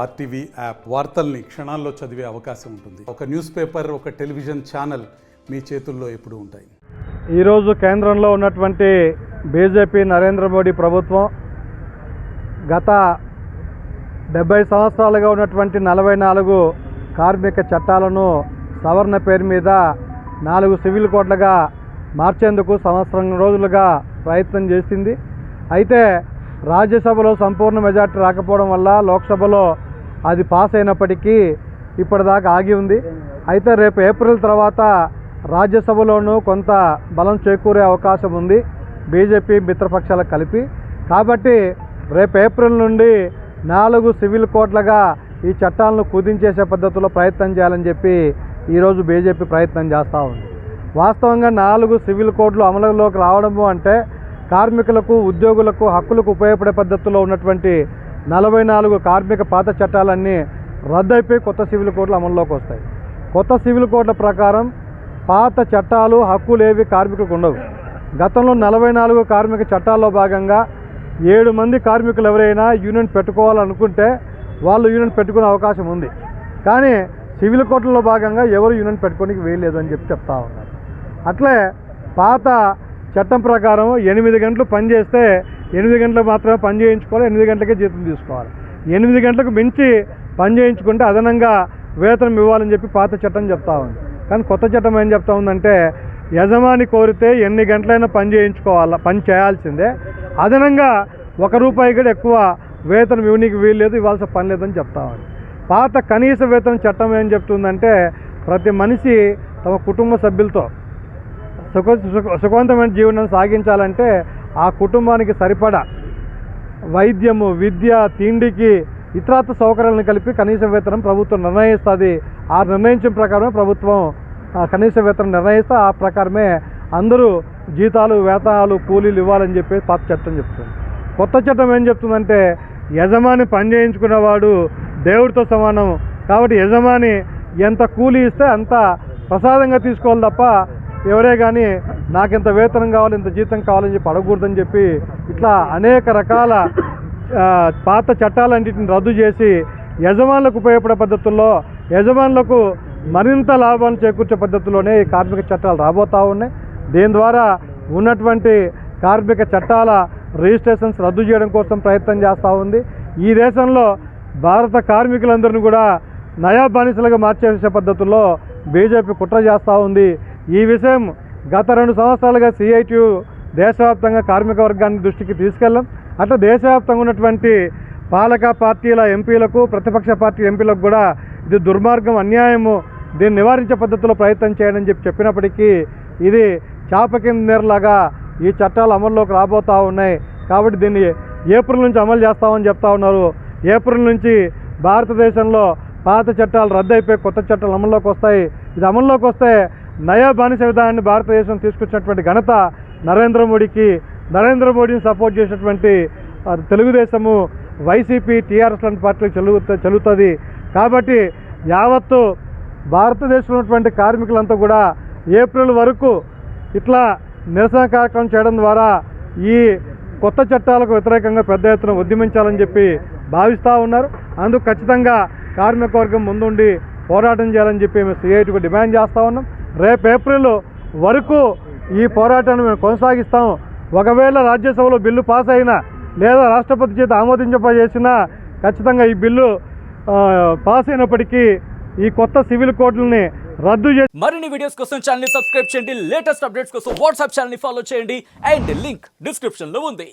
RTV app వార్తల్ని క్షణాల్లో చదివే అవకాశం ఉంటుంది. ఒక న్యూస్ పేపర్, ఒక టెలివిజన్ ఛానల్ మీ చేతుల్లో ఎప్పుడూ ఉంటాయి. ఈరోజు కేంద్రంలో ఉన్నటువంటి బీజేపీ నరేంద్ర మోడీ ప్రభుత్వం గత 70 సంవత్సరాలుగా ఉన్నటువంటి 44 కార్మిక చట్టాలను సవరణ పేరు మీద 4 సివిల్ కోడ్లుగా మార్చేందుకు సంవత్సరం రోజులుగా ప్రయత్నం చేసింది. అయితే రాజ్యసభలో సంపూర్ణ మెజార్టీ రాకపోవడం వల్ల లోక్సభలో అది పాస్ అయినప్పటికీ ఇప్పటిదాకా ఆగి ఉంది. అయితే రేపు ఏప్రిల్ తర్వాత రాజ్యసభలోనూ కొంత బలం చేకూరే అవకాశం ఉంది బీజేపీ మిత్రపక్షాలకు కలిపి. కాబట్టి రేపు ఏప్రిల్ నుండి 4 సివిల్ కోడ్లుగా ఈ చట్టాలను కుదించేసే పద్ధతిలో ప్రయత్నం చేయాలని చెప్పి ఈరోజు బీజేపీ ప్రయత్నం చేస్తూ ఉంది. వాస్తవంగా 4 సివిల్ కోడ్లు అమలులోకి రావడము అంటే కార్మికులకు, ఉద్యోగులకు, హక్కులకు ఉపయోగపడే పద్ధతిలో ఉన్నటువంటి 44 కార్మిక పాత చట్టాలన్నీ రద్దయిపోయి కొత్త సివిల్ కోడ్లు అమల్లోకి వస్తాయి. కొత్త సివిల్ కోడ్ల ప్రకారం పాత చట్టాలు, హక్కులు ఏవి కార్మికులకు ఉండవు. గతంలో 44 కార్మిక చట్టాల్లో భాగంగా 7 మంది కార్మికులు ఎవరైనా యూనియన్ పెట్టుకోవాలనుకుంటే వాళ్ళు యూనియన్ పెట్టుకునే అవకాశం ఉంది. కానీ సివిల్ కోడ్లలో భాగంగా ఎవరు యూనియన్ పెట్టుకోనికి వీల్లేదు అని చెప్తా ఉన్నారు. అట్లే పాత చట్టం ప్రకారం 8 గంటలు పని చేస్తే 8 గంటలకు మాత్రమే పని చేయించుకోవాలి, 8 గంటలకే జీతం తీసుకోవాలి. 8 గంటలకు మించి పని చేయించుకుంటే అదనంగా వేతనం ఇవ్వాలని చెప్పి పాత చట్టం చెప్తా ఉంది. కానీ కొత్త చట్టం ఏం చెప్తా ఉందంటే యజమాని కోరితే ఎన్ని గంటలైనా పని చేయించుకోవాలా, పని చేయాల్సిందే, అదనంగా ₹1 కూడా ఎక్కువ వేతనం ఇవ్వనీకి వీల్లేదు, ఇవ్వాల్సిన పని లేదని చెప్తా ఉంది. పాత కనీస వేతన చట్టం ఏం చెప్తుందంటే ప్రతి మనిషి తమ కుటుంబ సభ్యులతో సుఖవంతమైన జీవనం సాగించాలంటే ఆ కుటుంబానికి సరిపడా వైద్యము, విద్య, తిండికి ఇతరత్ర సౌకర్యాలను కలిపి కనీస వేతనం ప్రభుత్వం నిర్ణయిస్తుంది. ఆ నిర్ణయించిన ప్రకారమే ప్రభుత్వం కనీస వేతనం నిర్ణయిస్తే ఆ ప్రకారమే అందరూ జీతాలు, వేతనాలు, కూలీలు ఇవ్వాలని చెప్పి పాత చట్టం చెప్తుంది. కొత్త చట్టం ఏం చెప్తుందంటే యజమాని పని చేయించుకునేవాడు దేవుడితో సమానం, కాబట్టి యజమాని ఎంత కూలీ ఇస్తే అంత ప్రసాదంగా తీసుకోవాలి తప్ప ఎవరే కానీ నాకింత వేతనం కావాలి, ఇంత జీతం కావాలని చెప్పి అడగకూడదని చెప్పి ఇట్లా అనేక రకాల పాత చట్టాలన్నింటిని రద్దు చేసి యజమానులకు ఉపయోగపడే పద్ధతుల్లో, యజమానులకు మరింత లాభాలు చేకూర్చే పద్ధతిలోనే ఈ కార్మిక చట్టాలు రాబోతూ ఉన్నాయి. దీని ద్వారా ఉన్నటువంటి కార్మిక చట్టాల రిజిస్ట్రేషన్స్ రద్దు చేయడం కోసం ప్రయత్నం చేస్తూ ఉంది. ఈ దేశంలో భారత కార్మికులందరినీ కూడా నయా బానిసలుగా మార్చేసే పద్ధతుల్లో బీజేపీ కుట్ర చేస్తూ ఉంది. ఈ విషయం గత 2 సంవత్సరాలుగా సిఐటియు దేశవ్యాప్తంగా కార్మిక వర్గాన్ని దృష్టికి తీసుకెళ్ళాం. అట్లా దేశవ్యాప్తంగా ఉన్నటువంటి పాలక పార్టీల ఎంపీలకు, ప్రతిపక్ష పార్టీ ఎంపీలకు కూడా ఇది దుర్మార్గం, అన్యాయము, దీన్ని నివారించే పద్ధతిలో ప్రయత్నం చేయడం చెప్పినప్పటికీ ఇది చాప కింద నీరులాగా ఈ చట్టాలు అమల్లోకి రాబోతూ ఉన్నాయి. కాబట్టి దీన్ని ఏప్రిల్ నుంచి అమలు చేస్తామని చెప్తా ఉన్నారు. ఏప్రిల్ నుంచి భారతదేశంలో పాత చట్టాలు రద్దయిపోయి కొత్త చట్టాలు అమల్లోకి వస్తాయి. ఇది అమల్లోకి వస్తే నయా బానిస విధానాన్ని భారతదేశం తీసుకొచ్చినటువంటి ఘనత నరేంద్ర మోడీకి, నరేంద్ర మోడీని సపోర్ట్ చేసినటువంటి తెలుగుదేశము, వైసీపీ, టీఆర్ఎస్ లాంటి పార్టీలకు చెల్లుతుంది. కాబట్టి యావత్తు భారతదేశంలో ఉన్నటువంటి కార్మికులంతా కూడా ఏప్రిల్ వరకు ఇట్లా నిరసన కార్యక్రమం చేయడం ద్వారా ఈ కొత్త చట్టాలకు వ్యతిరేకంగా పెద్ద ఎత్తున ఉద్యమించాలని చెప్పి భావిస్తూ ఉన్నారు. అందుకు ఖచ్చితంగా కార్మిక వర్గం ముందుండి పోరాటం చేయాలని చెప్పి మేము సిఐటికి డిమాండ్ చేస్తూ ఉన్నాం. రేపు ఏప్రిల్ వరకు ఈ పోరాటాన్ని మేము కొనసాగిస్తాం. ఒకవేళ రాజ్యసభలో బిల్లు పాస్ అయినా లేదా రాష్ట్రపతి చేత ఆమోదించజేసినా ఖచ్చితంగా ఈ బిల్లు పాస్ అయినప్పటికీ ఈ కొత్త సివిల్ కోడ్లని రద్దు చేసి మరిన్ని వీడియోస్ కోసం ఛానల్ ని సబ్స్క్రైబ్ చేయండి. లేటెస్ట్ అప్డేట్స్ కోసం వాట్సాప్ ఛానల్ ని ఫాలో చేయండి. అండ్ లింక్ డిస్క్రిప్షన్ లో ఉంది.